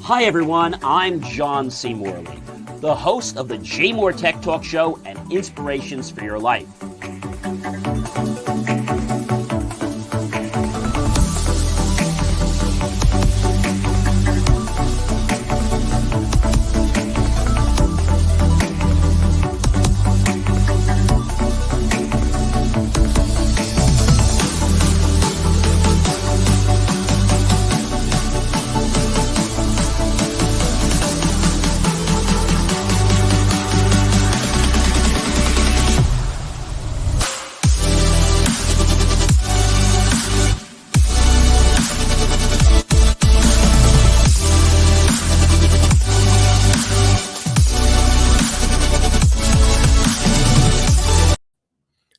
Hi everyone, I'm John C. Morley, the host of the JMOR Tech Talk Show and Inspirations for Your Life.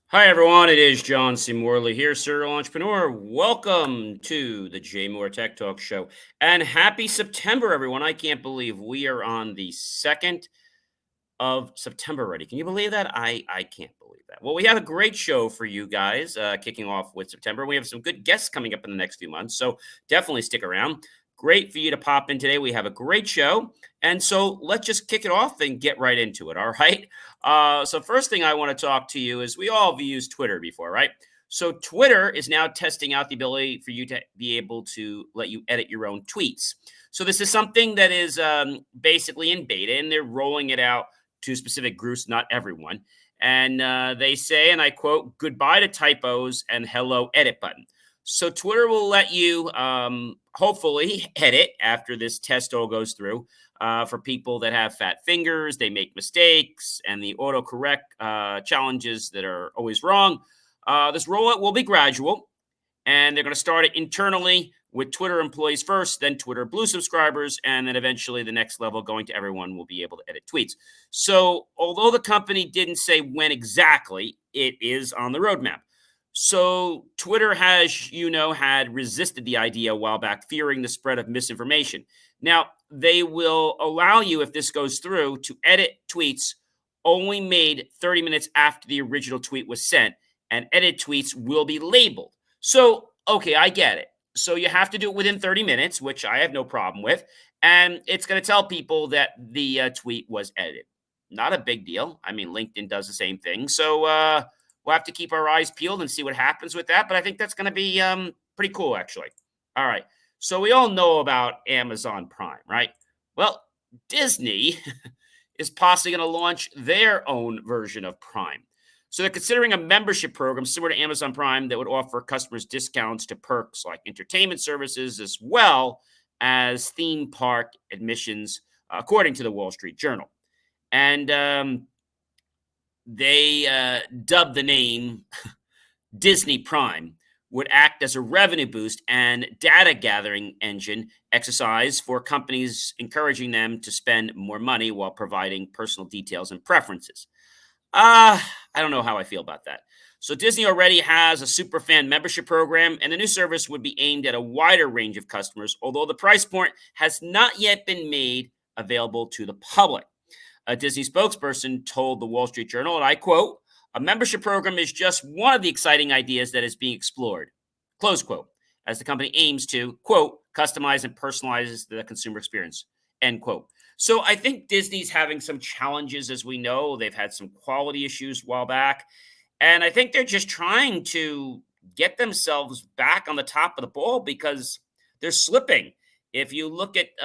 Hi everyone, it is John C. Morley here, serial entrepreneur. Welcome to the JMOR Tech Talk Show. And happy September, everyone. I can't believe we are on the 2nd of September already. Can you believe that? I can't believe that. Well, we have a great show for you guys kicking off with September. We have some good guests coming up in the next few months, so definitely stick around. Great for you to pop in today. We have a great show. And so let's just kick it off and get right into it, all right? So first thing I want to talk to you is we all have used Twitter before, right? So Twitter is now testing out the ability for you to be able to let you edit your own tweets. So this is something that is basically in beta, and they're rolling it out to specific groups, not everyone. And they say, and I quote, "Goodbye to typos and hello edit button." So Twitter will let you hopefully edit after this test all goes through. For people that have fat fingers, they make mistakes, and the autocorrect challenges that are always wrong. This rollout will be gradual, and they're going to start it internally with Twitter employees first, then Twitter Blue subscribers, and then eventually the next level going to everyone will be able to edit tweets. So although the company didn't say when exactly, it is on the roadmap. So Twitter has, had resisted the idea a while back, fearing the spread of misinformation. Now, they will allow you, if this goes through, to edit tweets only made 30 minutes after the original tweet was sent, and edit tweets will be labeled. So, okay, I get it. So you have to do it within 30 minutes, which I have no problem with, and it's going to tell people that the tweet was edited. Not a big deal. I mean, LinkedIn does the same thing. So we'll have to keep our eyes peeled and see what happens with that, but I think that's going to be pretty cool, actually. All right. So we all know about Amazon Prime, right? Well, Disney is possibly going to launch their own version of Prime. So they're considering a membership program similar to Amazon Prime that would offer customers discounts to perks like entertainment services as well as theme park admissions, according to the Wall Street Journal. And they dubbed the name Disney Prime, would act as a revenue boost and data gathering engine exercise for companies, encouraging them to spend more money while providing personal details and preferences. I don't know how I feel about that. So Disney already has a super fan membership program, and the new service would be aimed at a wider range of customers, although the price point has not yet been made available to the public. A Disney spokesperson told the Wall Street Journal, and I quote, "A membership program is just one of the exciting ideas that is being explored," close quote, as the company aims to, quote, "customize and personalize the consumer experience," end quote. So I think Disney's having some challenges, as we know. They've had some quality issues a while back, and I think they're just trying to get themselves back on the top of the ball because they're slipping. If you look at,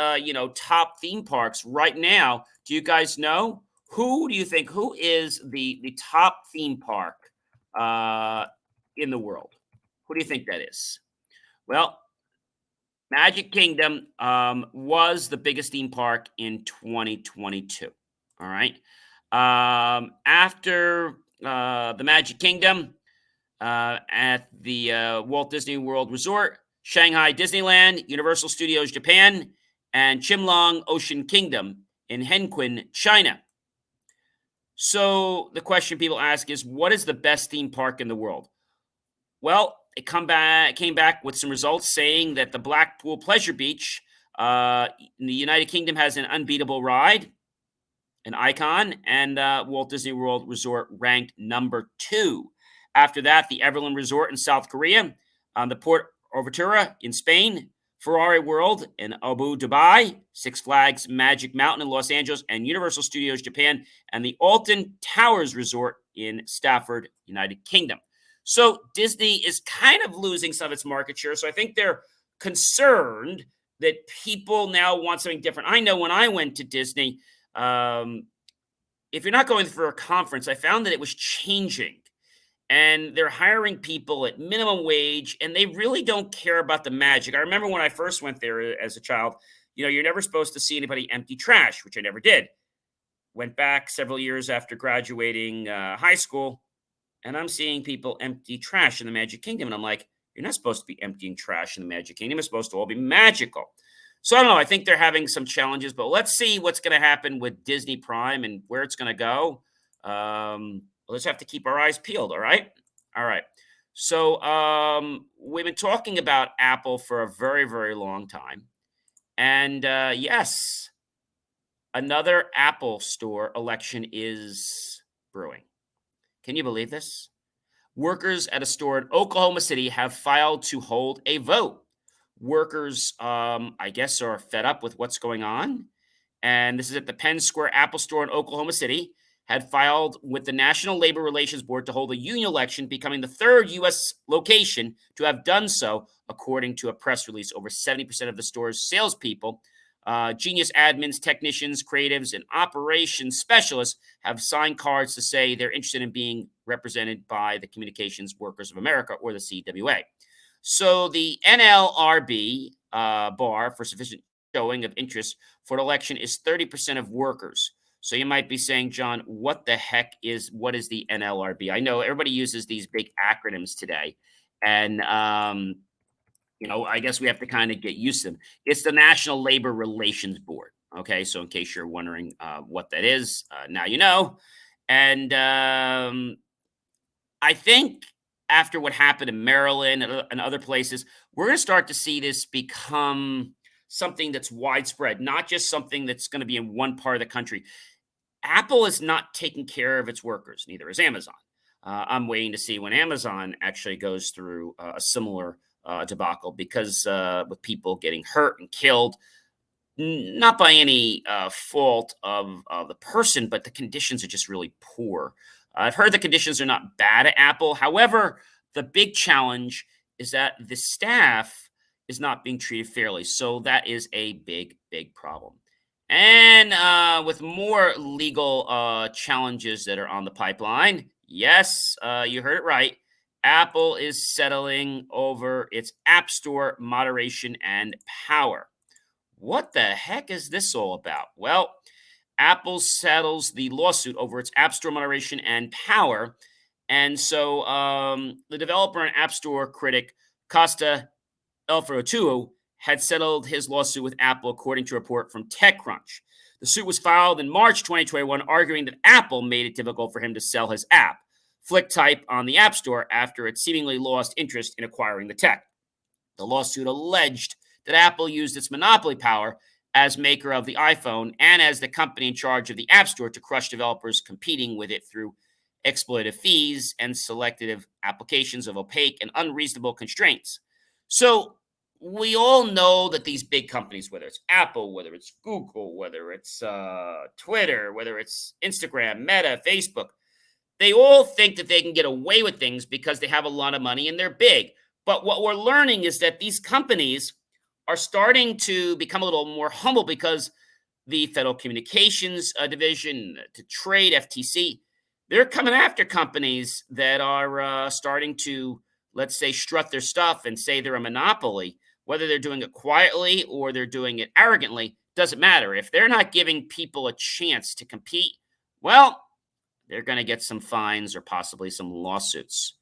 top theme parks right now, do you guys know? Who do you think, who is the top theme park in the world? Who do you think that is? Well, Magic Kingdom was the biggest theme park in 2022. All right. After the Magic Kingdom at the Walt Disney World Resort, Shanghai Disneyland, Universal Studios Japan, and Chimlong Ocean Kingdom in Henquin, China. So the question people ask is, what is the best theme park in the world? Well, it came back with some results saying that the Blackpool Pleasure Beach in the United Kingdom has an unbeatable ride, an icon, and Walt Disney World Resort ranked number 2. After that, the Everland Resort in South Korea, the Port Aventura in Spain, Ferrari World in Abu Dhabi, Six Flags Magic Mountain in Los Angeles, and Universal Studios Japan, and the Alton Towers Resort in Stafford, United Kingdom. So Disney is kind of losing some of its market share. So I think they're concerned that people now want something different. I know when I went to Disney, if you're not going for a conference, I found that it was changing. And they're hiring people at minimum wage, and they really don't care about the magic. I remember when I first went there as a child, you're never supposed to see anybody empty trash, which I never did. Went back several years after graduating high school, and I'm seeing people empty trash in the Magic Kingdom. And I'm like, you're not supposed to be emptying trash in the Magic Kingdom. It's supposed to all be magical. So I don't know. I think they're having some challenges, but let's see what's going to happen with Disney Prime and where it's going to go. Let's have to keep our eyes peeled. All right. All right. So we've been talking about Apple for a very, very long time. And yes, another Apple Store election is brewing. Can you believe this? Workers at a store in Oklahoma City have filed to hold a vote. Workers, I guess, are fed up with what's going on. And this is at the Penn Square Apple Store in Oklahoma City, had filed with the National Labor Relations Board to hold a union election, becoming the third U.S. location to have done so, according to a press release. Over 70% of the store's salespeople, genius admins, technicians, creatives, and operations specialists have signed cards to say they're interested in being represented by the Communications Workers of America, or the CWA. So the NLRB bar for sufficient showing of interest for an election is 30% of workers. So you might be saying, John, what is the NLRB? I know everybody uses these big acronyms today, and I guess we have to kind of get used to them. It's the National Labor Relations Board. Okay, so in case you're wondering what that is, now you know. And I think after what happened in Maryland and other places, we're going to start to see this become something that's widespread, not just something that's going to be in one part of the country. Apple is not taking care of its workers, neither is Amazon. I'm waiting to see when Amazon actually goes through a similar debacle, because with people getting hurt and killed, not by any fault of the person, but the conditions are just really poor. I've heard the conditions are not bad at Apple. However, the big challenge is that the staff is not being treated fairly. So that is a big, big problem. And with more legal challenges that are on the pipeline, yes, you heard it right. Apple is settling over its App Store moderation and power. What the heck is this all about? Well, Apple settles the lawsuit over its App Store moderation and power. And so the developer and App Store critic Costa Elfratuo had settled his lawsuit with Apple, according to a report from TechCrunch. The suit was filed in March 2021, arguing that Apple made it difficult for him to sell his app, FlickType, on the App Store after it seemingly lost interest in acquiring the tech. The lawsuit alleged that Apple used its monopoly power as maker of the iPhone and as the company in charge of the App Store to crush developers competing with it through exploitative fees and selective applications of opaque and unreasonable constraints. So we all know that these big companies, whether it's Apple, whether it's Google, whether it's Twitter, whether it's Instagram, Meta, Facebook, they all think that they can get away with things because they have a lot of money and they're big. But what we're learning is that these companies are starting to become a little more humble, because the Federal Communications Division, to trade, FTC, they're coming after companies that are starting to, let's say, strut their stuff and say they're a monopoly. Whether they're doing it quietly or they're doing it arrogantly, doesn't matter. If they're not giving people a chance to compete, well, they're going to get some fines or possibly some lawsuits.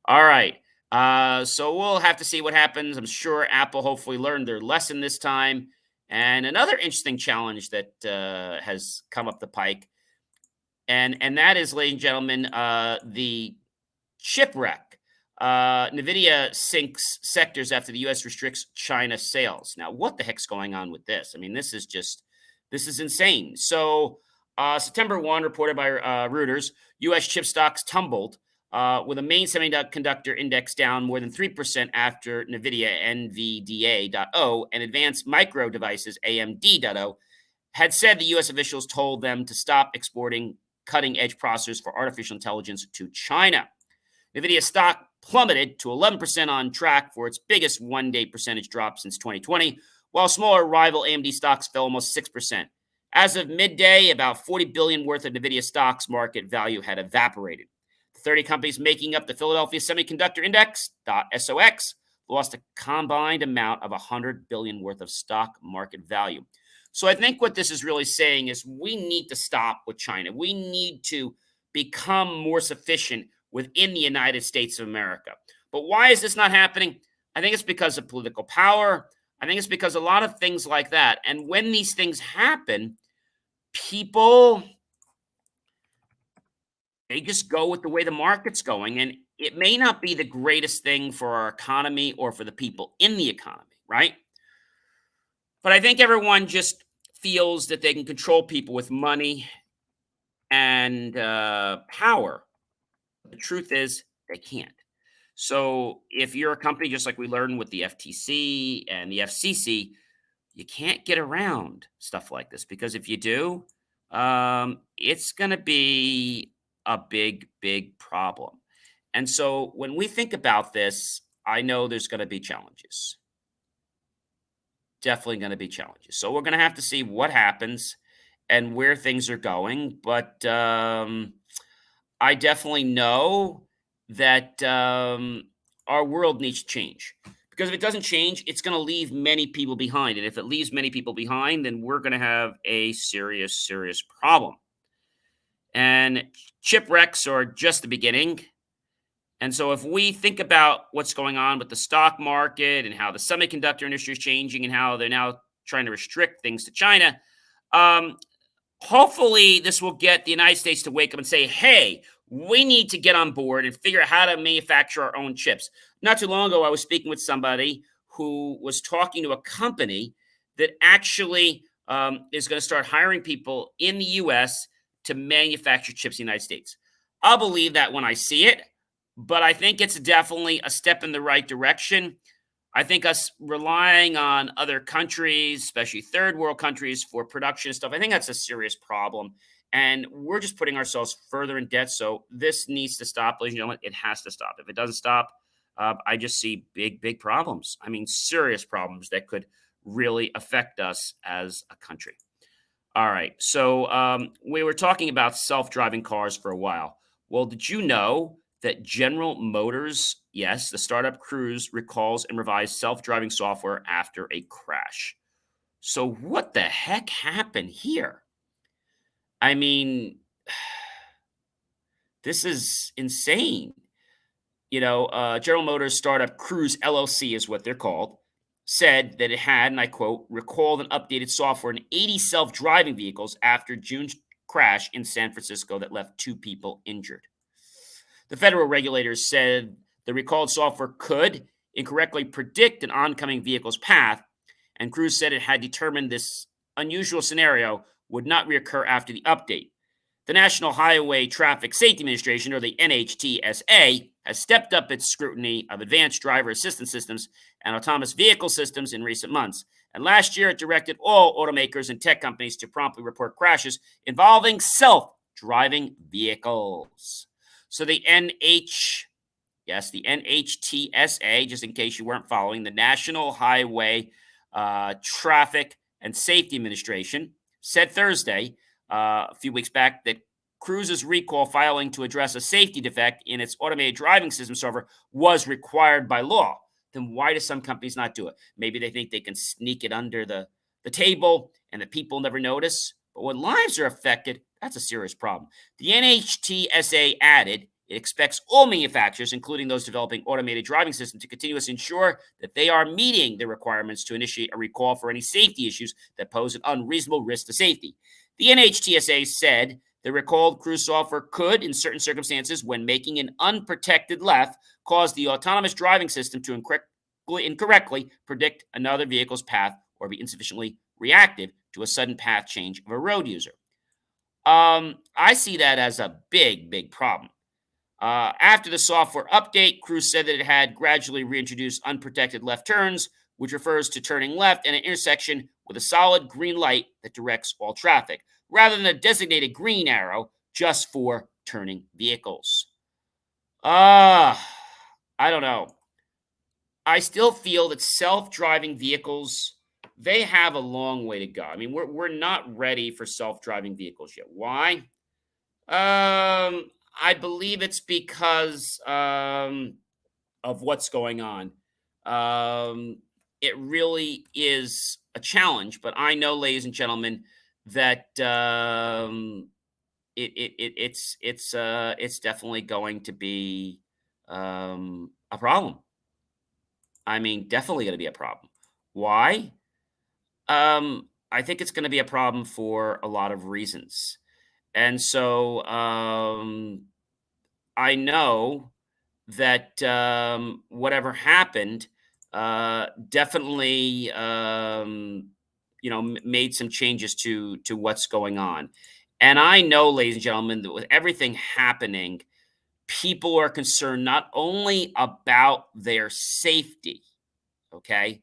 All right. So we'll have to see what happens. I'm sure Apple hopefully learned their lesson this time. And another interesting challenge that has come up the pike, and that is, ladies and gentlemen, the Chip Wreck. NVIDIA sinks sectors after the U.S. restricts China sales. Now, what the heck's going on with this? I mean, this is insane. So September 1, reported by Reuters, U.S. chip stocks tumbled with a main semiconductor index down more than 3% after NVIDIA, NVDA.O, and Advanced Micro Devices, AMD.O, had said the U.S. officials told them to stop exporting cutting edge processors for artificial intelligence to China. NVIDIA stock plummeted to 11% on track for its biggest one-day percentage drop since 2020, while smaller rival AMD stocks fell almost 6%. As of midday, about $40 billion worth of NVIDIA stocks market value had evaporated. The 30 companies making up the Philadelphia Semiconductor Index, SOX, lost a combined amount of $100 billion worth of stock market value. So I think what this is really saying is we need to stop with China. We need to become more sufficient within the United States of America. But why is this not happening? I think it's because of political power. I think it's because a lot of things like that. And when these things happen, people, they just go with the way the market's going. And it may not be the greatest thing for our economy or for the people in the economy, right? But I think everyone just feels that they can control people with money and power. The truth is, they can't. So if you're a company, just like we learned with the FTC and the FCC, you can't get around stuff like this because if you do, it's going to be a big, big problem. And so when we think about this, I know there's going to be challenges. Definitely going to be challenges. So we're going to have to see what happens and where things are going. But I definitely know that our world needs to change because if it doesn't change, it's going to leave many people behind. And if it leaves many people behind, then we're going to have a serious, serious problem. And chip wrecks are just the beginning. And so if we think about what's going on with the stock market and how the semiconductor industry is changing and how they're now trying to restrict things to China, hopefully this will get the United States to wake up and say, hey, we need to get on board and figure out how to manufacture our own chips. Not too long ago, I was speaking with somebody who was talking to a company that actually is going to start hiring people in the U.S. to manufacture chips in the United States. I'll believe that when I see it, but I think it's definitely a step in the right direction. I think us relying on other countries, especially third world countries, for production and stuff, I think that's a serious problem. And we're just putting ourselves further in debt. So this needs to stop, ladies and gentlemen. It has to stop. If it doesn't stop, I just see big, big problems. I mean, serious problems that could really affect us as a country. All right. So we were talking about self-driving cars for a while. Well, did you know that General Motors, yes, the startup Cruise, recalls and revised self-driving software after a crash? So what the heck happened here? I mean, this is insane. General Motors startup Cruise LLC is what they're called, said that it had, and I quote, recalled and updated software in 80 self-driving vehicles after June's crash in San Francisco that left 2 people injured. The federal regulators said the recalled software could incorrectly predict an oncoming vehicle's path, and Cruise said it had determined this unusual scenario would not reoccur after the update. The National Highway Traffic Safety Administration, or the NHTSA, has stepped up its scrutiny of advanced driver assistance systems and autonomous vehicle systems in recent months. And last year, it directed all automakers and tech companies to promptly report crashes involving self-driving vehicles. So the NHTSA, just in case you weren't following, the National Highway Traffic and Safety Administration, said Thursday, a few weeks back, that Cruise's recall filing to address a safety defect in its automated driving system server was required by law. Then why do some companies not do it? Maybe they think they can sneak it under the table and the people never notice. But when lives are affected, that's a serious problem. The NHTSA added it expects all manufacturers, including those developing automated driving systems, to continuously ensure that they are meeting the requirements to initiate a recall for any safety issues that pose an unreasonable risk to safety. The NHTSA said the recalled Cruise software could, in certain circumstances, when making an unprotected left, cause the autonomous driving system to incorrectly predict another vehicle's path or be insufficiently reactive to a sudden path change of a road user. I see that as a big, big problem. After the software update, Cruise said that it had gradually reintroduced unprotected left turns, which refers to turning left in an intersection with a solid green light that directs all traffic, rather than a designated green arrow just for turning vehicles. Uh, I don't know. I still feel that self-driving vehicles, they have a long way to go. I mean, we're not ready for self-driving vehicles yet. Why? I believe it's because of what's going on. Um, it really is a challenge, but I know, ladies and gentlemen, that it's definitely going to be a problem. I mean, definitely going to be a problem. Why? I think it's going to be a problem for a lot of reasons. And so I know that whatever happened definitely made some changes to what's going on. And I know, ladies and gentlemen, that with everything happening, people are concerned not only about their safety, okay,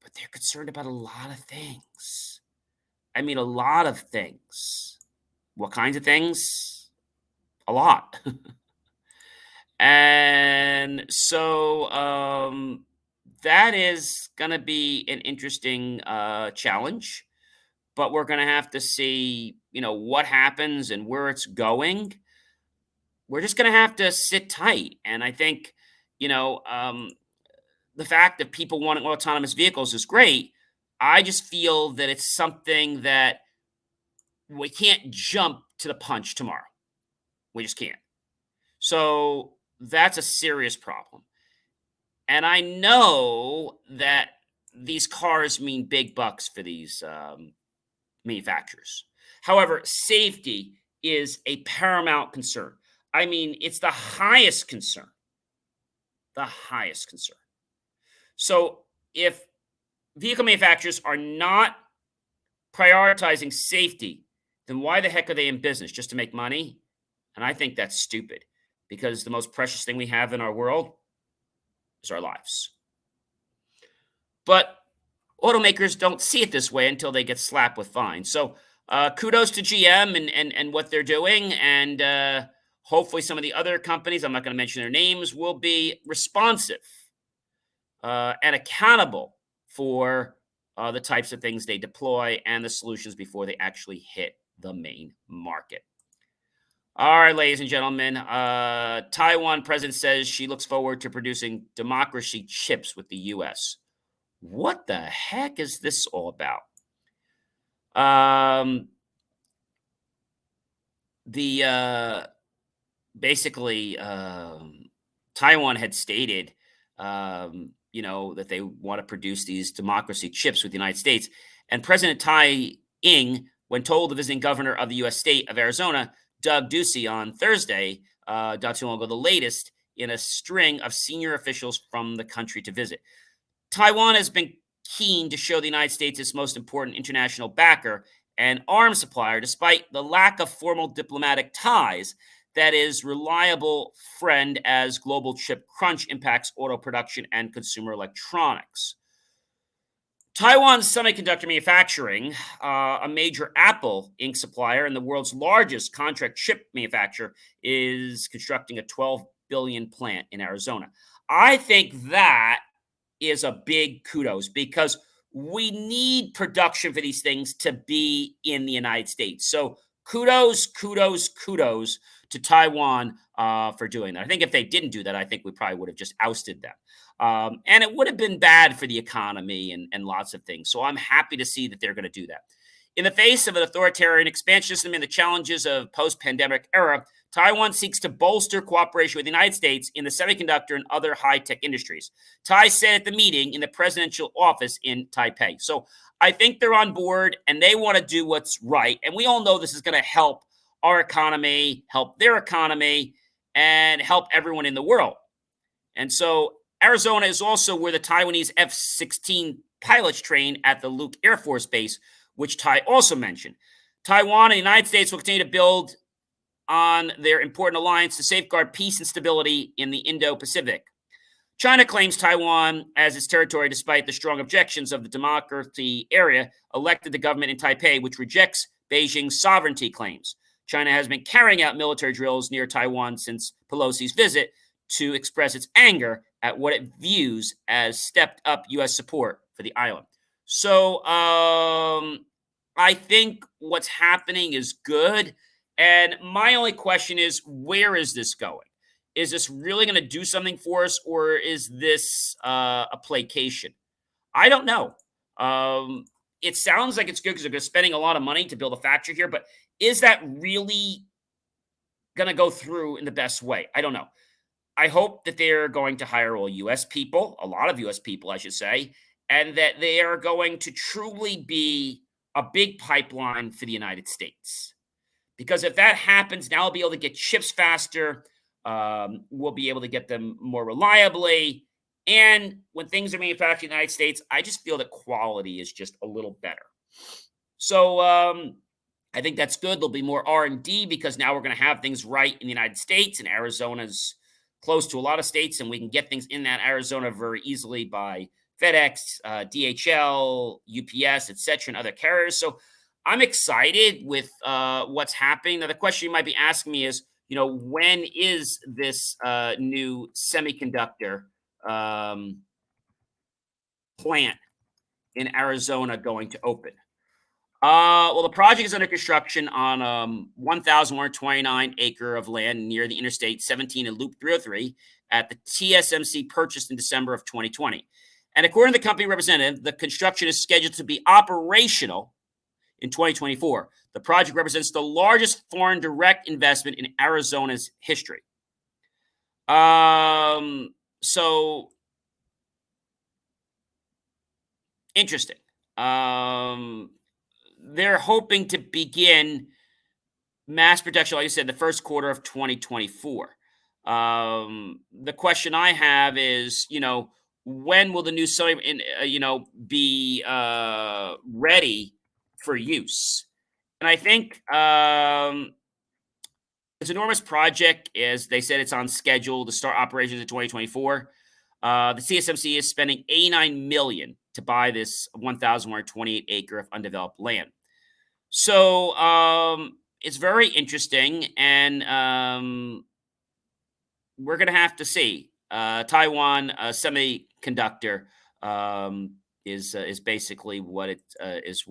but they're concerned about a lot of things. I mean, a lot of things. What kinds of things? A lot. And so that is going to be an interesting challenge, but we're going to have to see, what happens and where it's going. We're just going to have to sit tight. And I think, you know, um, the fact that people want autonomous vehicles is great. I just feel that it's something that we can't jump to the punch tomorrow. We just can't. So that's a serious problem. And I know that these cars mean big bucks for these manufacturers. However, safety is a paramount concern. I mean, it's the highest concern, the highest concern. So if vehicle manufacturers are not prioritizing safety, then why the heck are they in business? Just to make money? And I think that's stupid because the most precious thing we have in our world is our lives. But automakers don't see it this way until they get slapped with fines. So kudos to GM and what they're doing. And hopefully some of the other companies, I'm not going to mention their names, will be responsive and accountable for the types of things they deploy and the solutions before they actually hit the main market. All right, ladies and gentlemen, Taiwan president says she looks forward to producing democracy chips with the U.S. What the heck is this all about? The basically Taiwan had stated, that they want to produce these democracy chips with the United States, and President Tai Ing, when told the visiting governor of the U.S. state of Arizona, Doug Ducey, on Thursday, not too long ago, the latest in a string of senior officials from the country to visit. Taiwan has been keen to show the United States its most important international backer and arms supplier, despite the lack of formal diplomatic ties, that is reliable friend as global chip crunch impacts auto production and consumer electronics. Taiwan's semiconductor manufacturing, a major Apple Inc. supplier and the world's largest contract chip manufacturer, is constructing a $12 billion plant in Arizona. I think that is a big kudos because we need production for these things to be in the United States. So kudos to Taiwan for doing that. I think if they didn't do that, I think we probably would have just ousted them. And it would have been bad for the economy and lots of things. So I'm happy to see that they're going to do that. In the face of an authoritarian expansionism and the challenges of post-pandemic era, Taiwan seeks to bolster cooperation with the United States in the semiconductor and other high-tech industries. Tai said at the meeting in the presidential office in Taipei. So I think they're on board and they want to do what's right. And we all know this is going to help our economy, help their economy, and help everyone in the world. And so Arizona is also where the Taiwanese F-16 pilots train at the Luke Air Force Base, which Tai also mentioned. Taiwan and the United States will continue to build on their important alliance to safeguard peace and stability in the Indo-Pacific. China claims Taiwan as its territory despite the strong objections of the democracy area elected the government in Taipei, which rejects Beijing's sovereignty claims. China has been carrying out military drills near Taiwan since Pelosi's visit to express its anger at what it views as stepped up U.S. support for the island. So I think what's happening is good. And my only question is, where is this going? Is this really going to do something for us, or is this a placation? I don't know. It sounds like it's good because they're spending a lot of money to build a factory here, but is that really going to go through in the best way? I don't know. I hope that they're going to hire all U.S. people, a lot of U.S. people, I should say, and that they are going to truly be a big pipeline for the United States. Because if that happens, now we'll be able to get chips faster. We'll be able to get them more reliably. And when things are manufactured in the United States, I just feel that quality is just a little better. So I think that's good. There'll be more R&D because now we're going to have things right in the United States, and Arizona's close to a lot of states, and we can get things in that Arizona very easily by FedEx, DHL, UPS, etc., and other carriers. So I'm excited with what's happening. Now, the question you might be asking me is, when is this new semiconductor plant in Arizona going to open? Well, the project is under construction on 1,129 acre of land near the Interstate 17 and Loop 303 at the TSMC purchased in December of 2020. And according to the company representative, the construction is scheduled to be operational in 2024. The project represents the largest foreign direct investment in Arizona's history. So interesting. They're hoping to begin mass production, like I said, the first quarter of 2024. The question I have is, when will the new site, be ready for use? And I think it's an enormous project. As they said, it's on schedule to start operations in 2024. The TSMC is spending $89 million to buy this 1,128 acre of undeveloped land. So it's very interesting, and we're going to have to see. Taiwan Semiconductor is basically what it is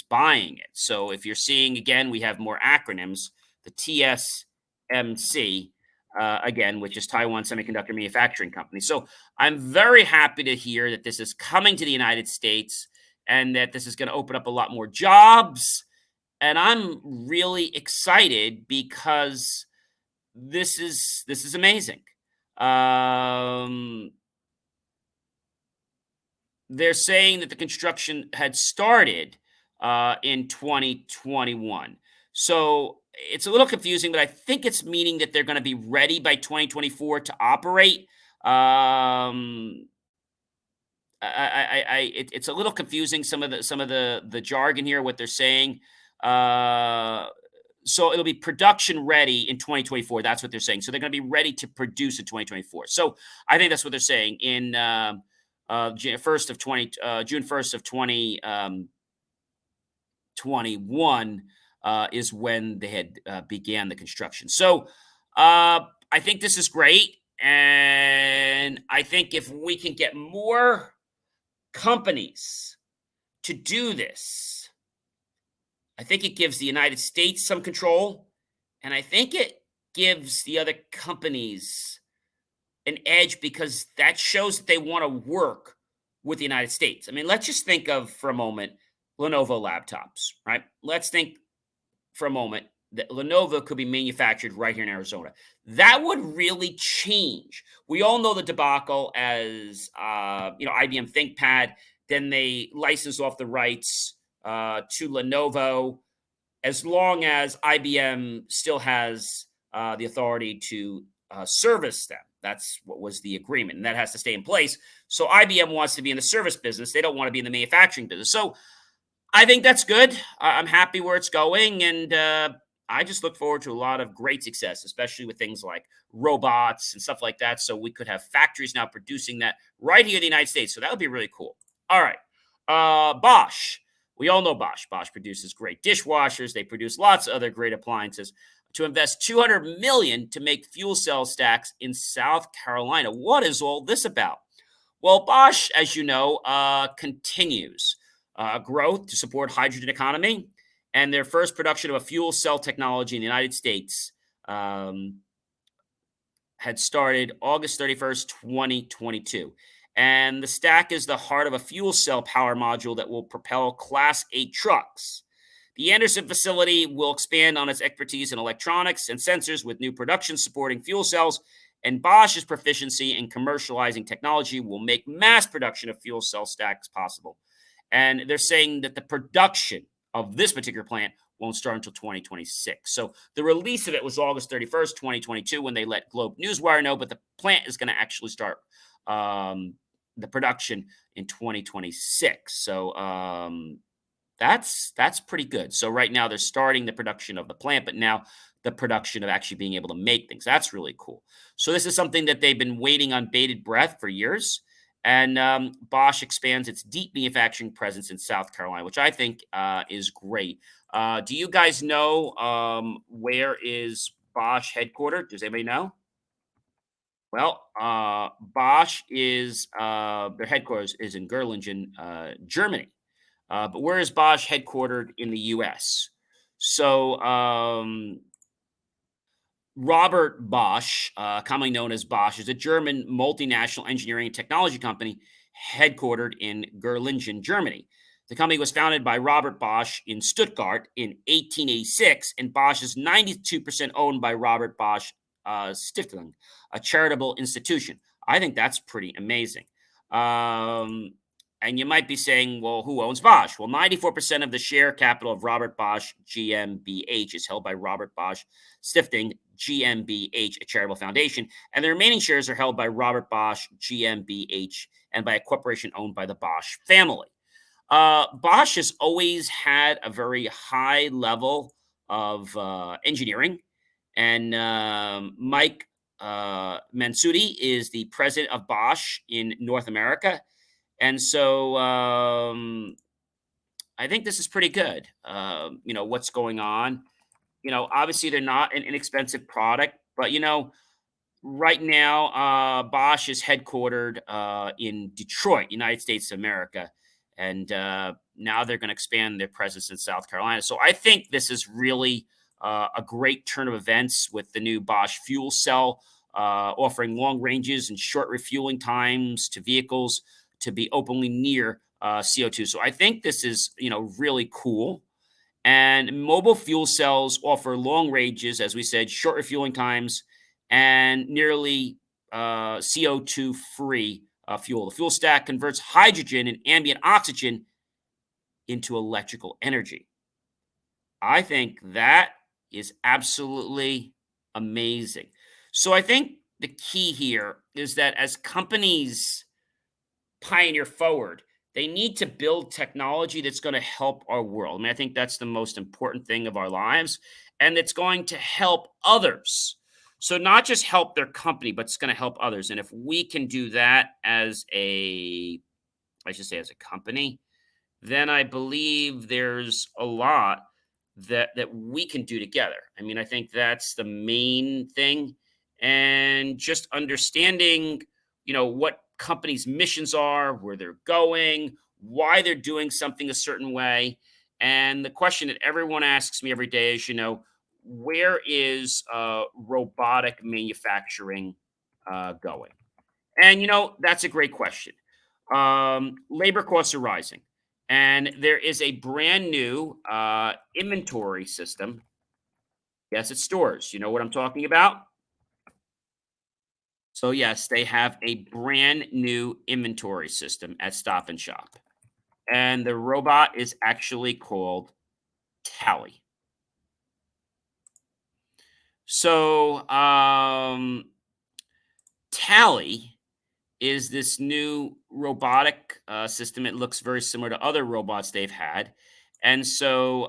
buying it. So if you're seeing, again, we have more acronyms. The TSMC, again, which is Taiwan Semiconductor Manufacturing Company. So I'm very happy to hear that this is coming to the United States and that this is going to open up a lot more jobs. And I'm really excited because this is amazing. They're saying that the construction had started in 2021. So it's a little confusing, but I think it's meaning that they're going to be ready by 2024 to operate. It's a little confusing, some of the jargon here, what they're saying. So it'll be production ready in 2024. That's what they're saying. So they're going to be ready to produce in 2024. So I think that's what they're saying in June 1st of 2021 is when they had began the construction. So I think this is great. And I think if we can get more companies to do this, I think it gives the United States some control, and I think it gives the other companies an edge because that shows that they want to work with the United States. I mean, let's just think of, for a moment, Lenovo laptops, right? Let's think for a moment that Lenovo could be manufactured right here in Arizona. That would really change. We all know the debacle as, IBM ThinkPad. Then they licensed off the rights to Lenovo, as long as IBM still has the authority to service them. That's what was the agreement, and that has to stay in place. So IBM wants to be in the service business. They don't want to be in the manufacturing business. So I think that's good. I'm happy where it's going, and I just look forward to a lot of great success, especially with things like robots and stuff like that. So we could have factories now producing that right here in the United States. So that would be really cool. All right. Bosch. We all know Bosch. Bosch produces great dishwashers. They produce lots of other great appliances. To invest 200 million to make fuel cell stacks in South Carolina. What is all this about? Well, Bosch, as you know, continues growth to support hydrogen economy, and their first production of a fuel cell technology in the United States um, had started August 31st, 2022. And the stack is the heart of a fuel cell power module that will propel Class 8 trucks. The Anderson facility will expand on its expertise in electronics and sensors with new production supporting fuel cells, and Bosch's proficiency in commercializing technology will make mass production of fuel cell stacks possible. And they're saying that the production of this particular plant won't start until 2026. So the release of it was August 31st, 2022, when they let Globe Newswire know, but the plant is going to actually start the production in 2026. So that's pretty good. So right now they're starting the production of the plant, but now the production of actually being able to make things. That's really cool. So this is something that they've been waiting on bated breath for years. And Bosch expands its deep manufacturing presence in South Carolina, which I think is great. Do you guys know where is Bosch headquartered? Does anybody know? Well, Bosch is their headquarters is in Gerlingen, Germany. But where is Bosch headquartered in the US? So, Robert Bosch, commonly known as Bosch, is a German multinational engineering and technology company headquartered in Gerlingen, Germany. The company was founded by Robert Bosch in Stuttgart in 1886, and Bosch is 92% owned by Robert Bosch Stiftung, a charitable institution. I think that's pretty amazing. Um, and you might be saying, well, who owns Bosch? Well, 94% of the share capital of Robert Bosch GmbH is held by Robert Bosch Stiftung GmbH, a charitable foundation, and the remaining shares are held by Robert Bosch GmbH and by a corporation owned by the Bosch family. Bosch has always had a very high level of engineering, and Mike Mansuti is the president of Bosch in North America. And so I think this is pretty good. What's going on. Obviously, they're not an inexpensive product, but right now, Bosch is headquartered in Detroit, United States of America, and now they're going to expand their presence in South Carolina. So I think this is really a great turn of events with the new Bosch fuel cell, offering long ranges and short refueling times to vehicles to be openly near CO2. So I think this is really cool. And mobile fuel cells offer long ranges, as we said, short refueling times, and nearly CO2 free fuel. The fuel stack converts hydrogen and ambient oxygen into electrical energy. I think that is absolutely amazing. So I think the key here is that as companies pioneer forward, they need to build technology that's going to help our world. I mean, I think that's the most important thing of our lives, and it's going to help others. So not just help their company, but it's going to help others. And if we can do that as I should say, as a company, then I believe there's a lot that we can do together. I mean, I think that's the main thing, and just understanding, what companies' missions are, where they're going, why they're doing something a certain way, and the question that everyone asks me every day is, where is robotic manufacturing going? And that's a great question. Labor costs are rising, and there is a brand new inventory system. Yes, it stores. You know what I'm talking about? So yes, they have a brand new inventory system at Stop and Shop, and the robot is actually called Tally. So Tally is this new robotic system. It looks very similar to other robots they've had. And so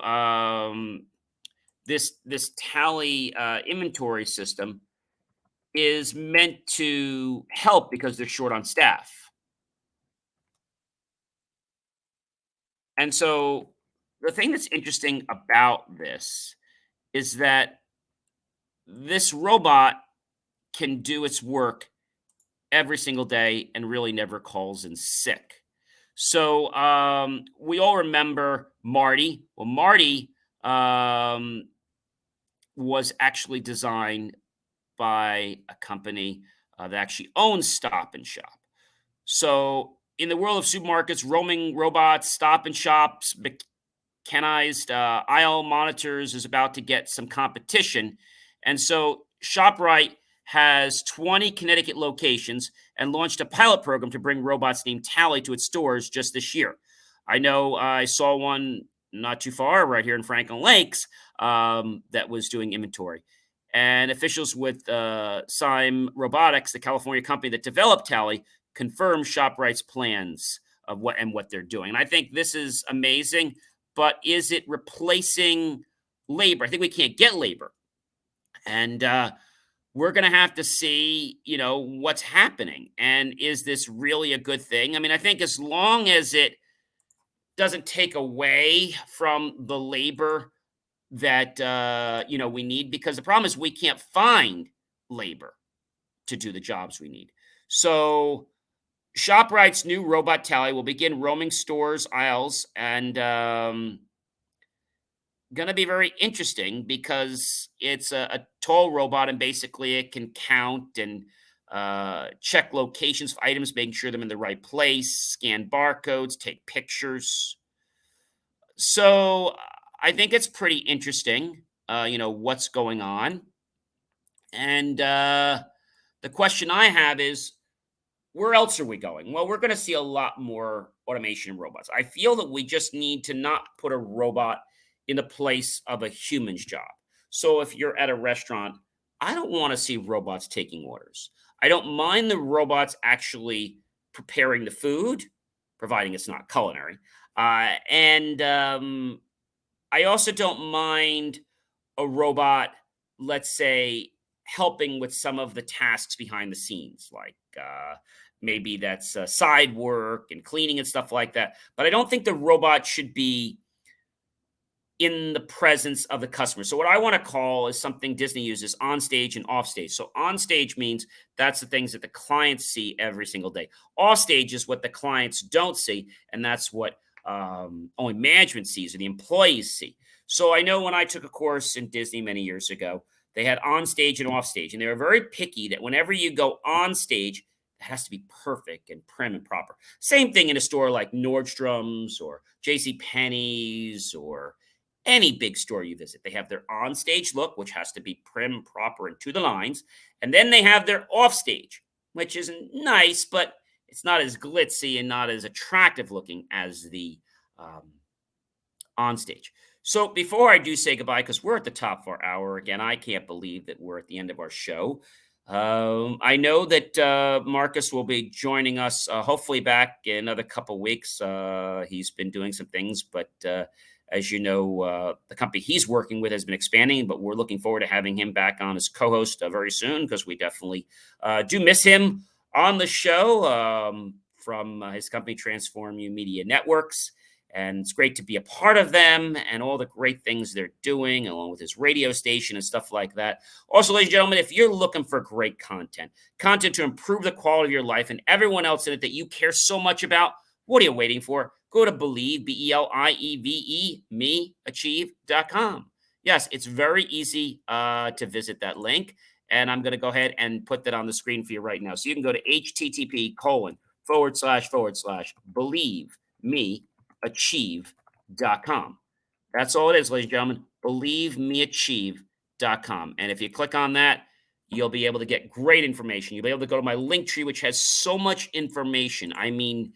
this tally inventory system is meant to help because they're short on staff. And so the thing that's interesting about this is that this robot can do its work every single day and really never calls in sick. So we all remember Marty. Well, Marty um, was actually designed by a company that actually owns Stop and Shop. So in the world of supermarkets, roaming robots, Stop and Shops, mechanized aisle monitors is about to get some competition. And so ShopRite has 20 Connecticut locations and launched a pilot program to bring robots named Tally to its stores just this year. I know I saw one not too far right here in Franklin Lakes that was doing inventory. And officials with Syme Robotics, the California company that developed Tally, confirmed ShopRite's plans of what they're doing. And I think this is amazing, but is it replacing labor? I think we can't get labor. And we're going to have to see, what's happening. And is this really a good thing? I mean, I think as long as it doesn't take away from the labor that, we need, because the problem is we can't find labor to do the jobs we need. So ShopRite's new robot Tally will begin roaming stores aisles and going to be very interesting because it's a tall robot and basically it can count and check locations for items, making sure they're in the right place, scan barcodes, take pictures. So I think it's pretty interesting, what's going on. And the question I have is, where else are we going? Well, we're going to see a lot more automation and robots. I feel that we just need to not put a robot in the place of a human's job. So if you're at a restaurant, I don't want to see robots taking orders. I don't mind the robots actually preparing the food, providing it's not culinary. And I also don't mind a robot, let's say, helping with some of the tasks behind the scenes, like maybe that's side work and cleaning and stuff like that. But I don't think the robot should be in the presence of the customer. So what I want to call is something Disney uses: on stage and off stage. So on stage means that's the things that the clients see every single day. Off stage is what the clients don't see, and that's what only management sees or the employees see. So I know when I took a course in Disney many years ago, they had on stage and off stage, and they were very picky that whenever you go on stage, it has to be perfect and prim and proper. Same thing in a store like Nordstrom's or J.C. Penney's or any big store you visit. They have their on-stage look, which has to be prim, proper, and to the lines. And then they have their off-stage, which is nice, but it's not as glitzy and not as attractive looking as the on-stage. So before I do say goodbye, because we're at the top of our hour again, I can't believe that we're at the end of our show. I know that Marcus will be joining us hopefully back in another couple weeks. He's been doing some things, but as you know, the company he's working with has been expanding, but we're looking forward to having him back on as co-host very soon, because we definitely do miss him on the show from his company, Transform You Media Networks. And it's great to be a part of them and all the great things they're doing, along with his radio station and stuff like that. Also, ladies and gentlemen, if you're looking for great content to improve the quality of your life and everyone else in it that you care so much about, what are you waiting for? Go to Believe, Believe, meachieve.com. Yes, it's very easy to visit that link. And I'm going to go ahead and put that on the screen for you right now. So you can go to http://believemeachieve.com. That's all it is, ladies and gentlemen. Believemeachieve.com. And if you click on that, you'll be able to get great information. You'll be able to go to my link tree, which has so much information. I mean,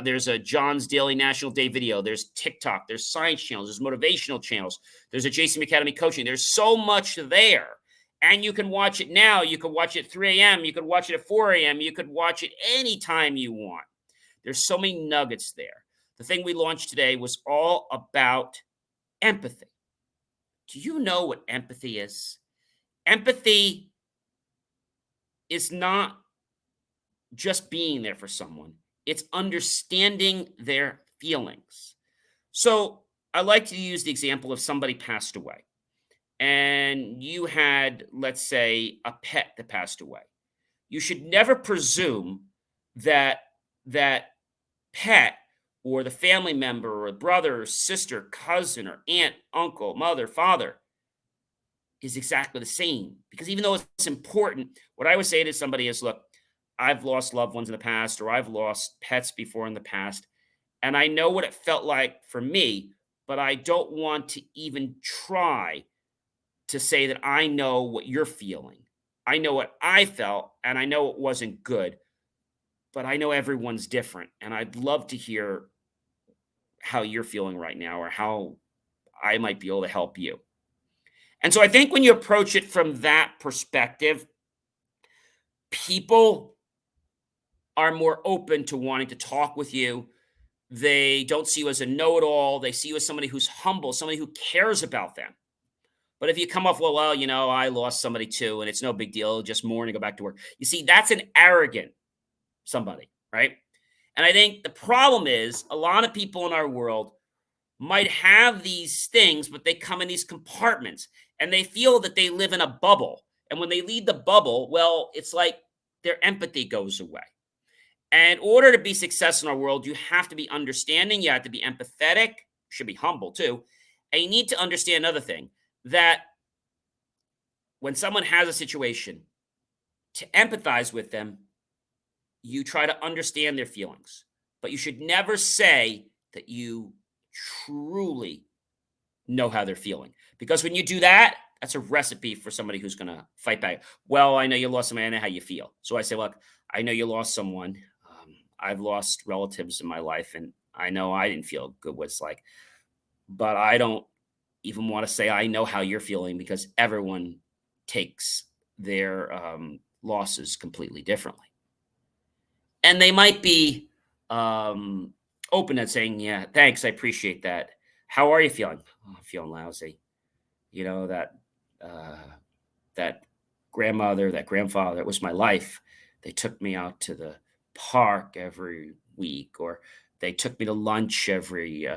there's a John's Daily National Day video. There's TikTok. There's science channels. There's motivational channels. There's a JCM Academy coaching. There's so much there. And you can watch it now. You can watch it at 3 a.m. You can watch it at 4 a.m. You could watch it anytime you want. There's so many nuggets there. The thing we launched today was all about empathy. Do you know what empathy is? Empathy is not just being there for someone, it's understanding their feelings. So I like to use the example of somebody passed away and you had, let's say, a pet that passed away. You should never presume that that pet or the family member or brother or sister, cousin or aunt, uncle, mother, father is exactly the same. Because even though it's important, what I would say to somebody is, look, I've lost loved ones in the past, or I've lost pets before in the past, and I know what it felt like for me, but I don't want to even try to say that I know what you're feeling. I know what I felt, and I know it wasn't good, but I know everyone's different. And I'd love to hear how you're feeling right now or how I might be able to help you. And so I think when you approach it from that perspective, people are more open to wanting to talk with you. They don't see you as a know it all. They see you as somebody who's humble, somebody who cares about them. But if you come off, well, I lost somebody too, and it's no big deal, just mourn and go back to work. You see, that's an arrogant somebody, right? And I think the problem is a lot of people in our world might have these things, but they come in these compartments and they feel that they live in a bubble. And when they leave the bubble, well, it's like their empathy goes away. And in order to be successful in our world, you have to be understanding, you have to be empathetic, should be humble too. And you need to understand another thing that when someone has a situation, to empathize with them, you try to understand their feelings. But you should never say that you truly know how they're feeling. Because when you do that, that's a recipe for somebody who's going to fight back. Well, I know you lost someone. I know how you feel. So I say, look, I know you lost someone. I've lost relatives in my life, and I know I didn't feel good what it's like. But I don't even want to say I know how you're feeling because everyone takes their losses completely differently. And they might be open at saying, yeah, thanks, I appreciate that. How are you feeling? Oh, I'm feeling lousy. You know, uh, that grandmother, that grandfather, it was my life. They took me out to the park every week, or they took me to lunch every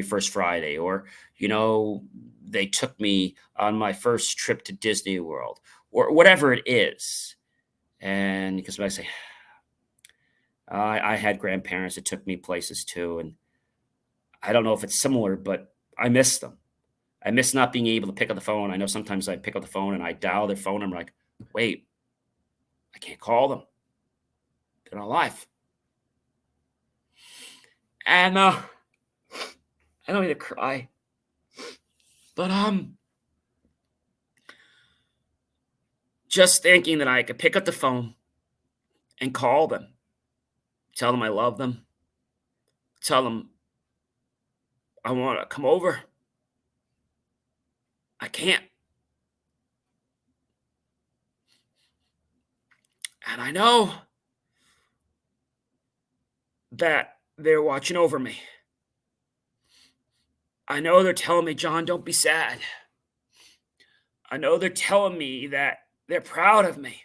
first Friday, or they took me on my first trip to Disney World, or whatever it is. And because I say, I had grandparents that took me places too, and I don't know if it's similar, but I miss them. I miss not being able to pick up the phone. I know sometimes I pick up the phone and I dial their phone. I'm like, wait, I can't call them. They're not alive. And I don't mean to cry, but just thinking that I could pick up the phone and call them, tell them I love them, tell them I want to come over. I can't. And I know that they're watching over me. I know they're telling me, John, don't be sad. I know they're telling me that they're proud of me.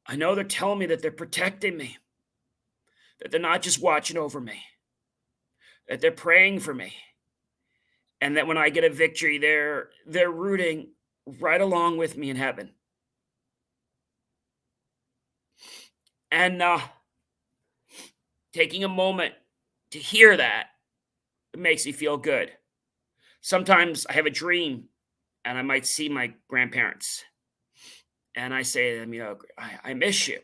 I know they're telling me that they're protecting me, that they're not just watching over me, that they're praying for me, and that when I get a victory, they're rooting right along with me in heaven. And taking a moment to hear that, it makes me feel good. Sometimes I have a dream and I might see my grandparents. And I say to them, I miss you.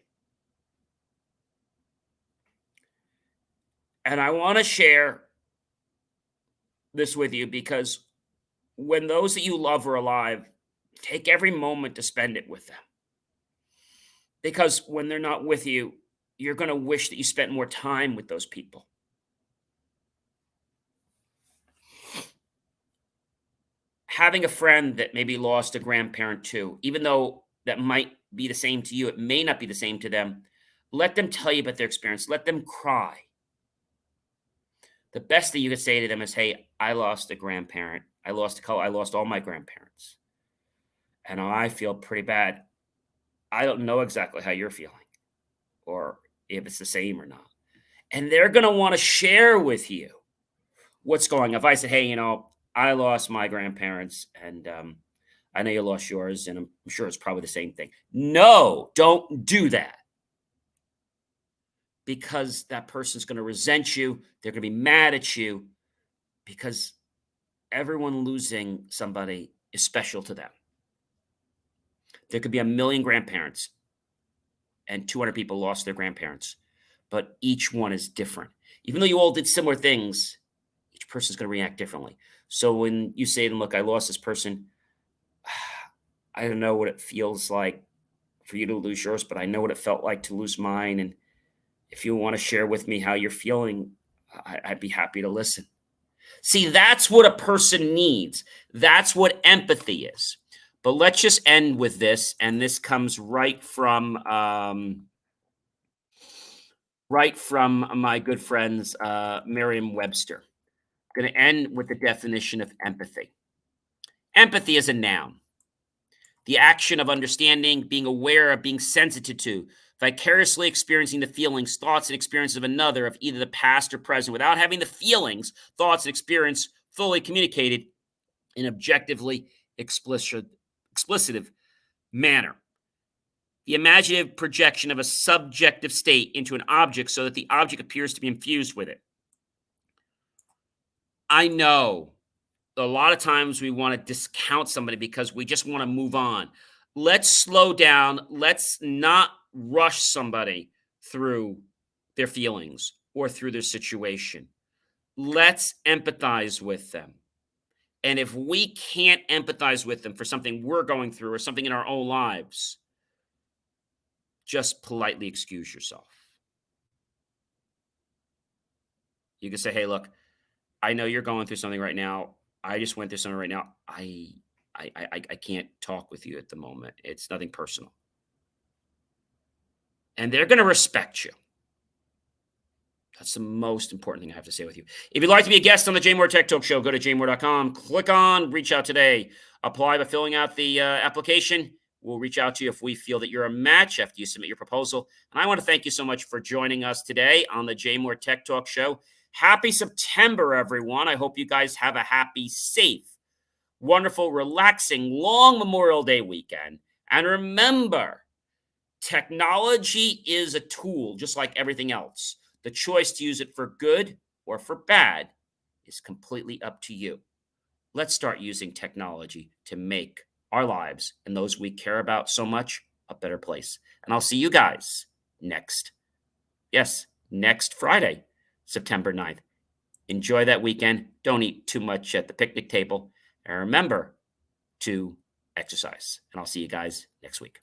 And I want to share this with you because when those that you love are alive, take every moment to spend it with them. Because when they're not with you, you're going to wish that you spent more time with those people. Having a friend that maybe lost a grandparent too, even though that might be the same to you, it may not be the same to them. Let them tell you about their experience. Let them cry. the best thing you could say to them is, "Hey, I lost a grandparent. I lost a couple. I lost all my grandparents, and I feel pretty bad. I don't know exactly how you're feeling, or if it's the same or not." And they're gonna want to share with you what's going on. If I say, "Hey, I lost my grandparents, and I know you lost yours, and I'm sure it's probably the same thing." No, don't do that, because that person's going to resent you. They're going to be mad at you, because everyone losing somebody is special to them. There could be a million grandparents, and 200 people lost their grandparents, but each one is different. Even though you all did similar things, each person's going to react differently. So when you say to them, "Look, I lost this person. I don't know what it feels like for you to lose yours, but I know what it felt like to lose mine. And if you want to share with me how you're feeling, I'd be happy to listen." See, that's what a person needs. That's what empathy is. But let's just end with this, and this comes right from my good friends, Merriam-Webster. I'm going to end with the definition of empathy. Empathy is a noun: the action of understanding, being aware of, being sensitive to, vicariously experiencing the feelings, thoughts, and experiences of another, of either the past or present, without having the feelings, thoughts, and experience fully communicated in objectively explicitive manner. The imaginative projection of a subjective state into an object so that the object appears to be infused with it. I know a lot of times we want to discount somebody because we just want to move on. Let's slow down. Let's not rush somebody through their feelings or through their situation. Let's empathize with them. And if we can't empathize with them for something we're going through or something in our own lives, just politely excuse yourself. You can say, "Hey, look, I know you're going through something right now. I just went through something right now. I can't talk with you at the moment. It's nothing personal." And they're going to respect you. That's the most important thing I have to say with you. If you'd like to be a guest on the JMOR Tech Talk Show, go to jmor.com, click on reach out today, apply by filling out the application. We'll reach out to you if we feel that you're a match after you submit your proposal. And I want to thank you so much for joining us today on the JMOR Tech Talk Show. Happy September, everyone. I hope you guys have a happy, safe, wonderful, relaxing, long Memorial Day weekend. And remember, technology is a tool just like everything else. The choice to use it for good or for bad is completely up to you. Let's start using technology to make our lives and those we care about so much a better place. And I'll see you guys next Friday, September 9th. Enjoy that weekend. Don't eat too much at the picnic table. And remember to exercise. And I'll see you guys next week.